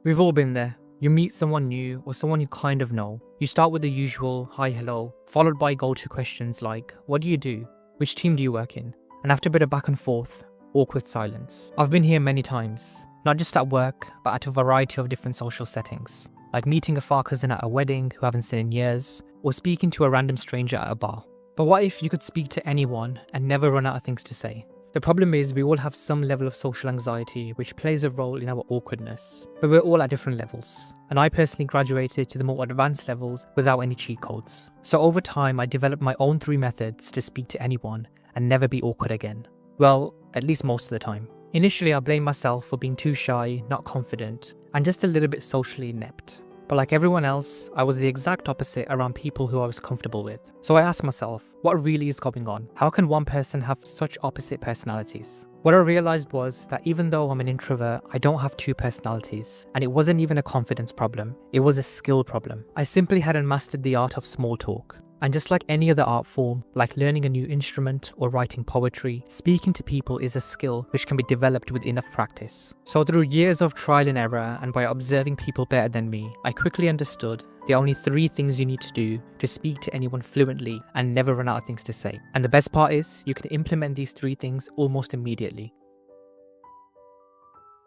We've all been there. You meet someone new or someone you kind of know. You start with the usual hi, hello, followed by go-to questions like, what do you do? Which team do you work in? And after a bit of back and forth, awkward silence. I've been here many times, not just at work, but at a variety of different social settings, like meeting a far cousin at a wedding who I haven't seen in years, or speaking to a random stranger at a bar. But what if you could speak to anyone and never run out of things to say? The problem is we all have some level of social anxiety which plays a role in our awkwardness, but we're all at different levels. And I personally graduated to the more advanced levels without any cheat codes. So over time I developed my own 3 methods to speak to anyone and never be awkward again. Well, at least most of the time. Initially I blamed myself for being too shy, not confident, and just a little bit socially inept. But like everyone else, I was the exact opposite around people who I was comfortable with. So I asked myself, what really is going on? How can one person have such opposite personalities? What I realized was that even though I'm an introvert, I don't have 2 personalities. And it wasn't even a confidence problem, it was a skill problem. I simply hadn't mastered the art of small talk. And just like any other art form, like learning a new instrument or writing poetry, speaking to people is a skill which can be developed with enough practice. So through years of trial and error and by observing people better than me, I quickly understood there are only 3 things you need to do to speak to anyone fluently and never run out of things to say. And the best part is, you can implement these 3 things almost immediately.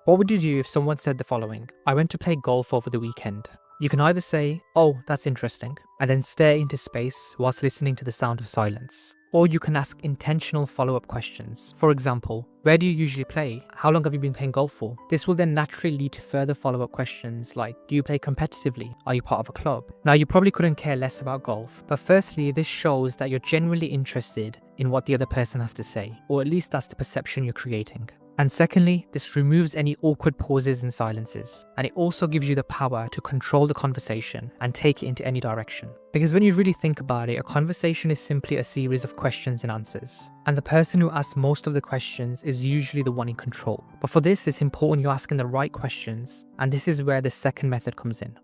What would you do if someone said the following? I went to play golf over the weekend. You can either say, oh, that's interesting, and then stare into space whilst listening to the sound of silence. Or you can ask intentional follow-up questions. For example, where do you usually play? How long have you been playing golf for? This will then naturally lead to further follow-up questions like, do you play competitively? Are you part of a club? Now, you probably couldn't care less about golf, but firstly, this shows that you're genuinely interested in what the other person has to say, or at least that's the perception you're creating. And secondly, this removes any awkward pauses and silences, and it also gives you the power to control the conversation and take it into any direction. Because when you really think about it, a conversation is simply a series of questions and answers, and the person who asks most of the questions is usually the one in control. But for this, it's important you're asking the right questions, and this is where the second method comes in.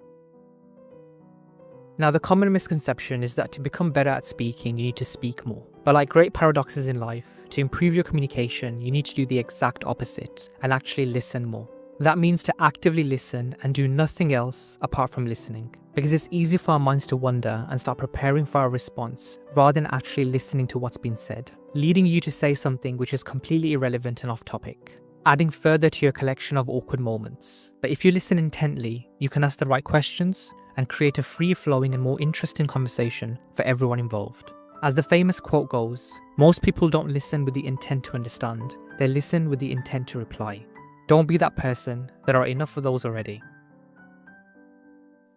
Now, the common misconception is that to become better at speaking, you need to speak more. But like great paradoxes in life, to improve your communication, you need to do the exact opposite and actually listen more. That means to actively listen and do nothing else apart from listening. Because it's easy for our minds to wander and start preparing for our response rather than actually listening to what's been said, leading you to say something which is completely irrelevant and off topic, adding further to your collection of awkward moments. But if you listen intently, you can ask the right questions and create a free-flowing and more interesting conversation for everyone involved. As the famous quote goes, most people don't listen with the intent to understand, they listen with the intent to reply. Don't be that person, there are enough of those already.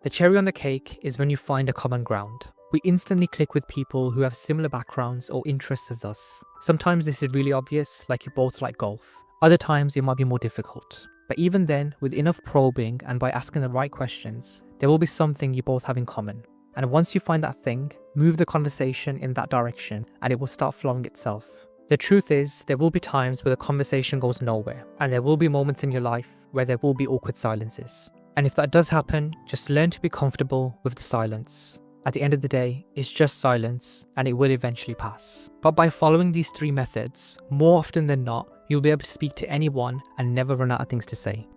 The cherry on the cake is when you find a common ground. We instantly click with people who have similar backgrounds or interests as us. Sometimes this is really obvious, like you both like golf. Other times it might be more difficult. But even then, with enough probing and by asking the right questions, there will be something you both have in common. And once you find that thing, move the conversation in that direction and it will start flowing itself. The truth is, there will be times where the conversation goes nowhere, and there will be moments in your life where there will be awkward silences. And if that does happen, just learn to be comfortable with the silence. At the end of the day, it's just silence and it will eventually pass. But by following these 3 methods, more often than not, you'll be able to speak to anyone and never run out of things to say.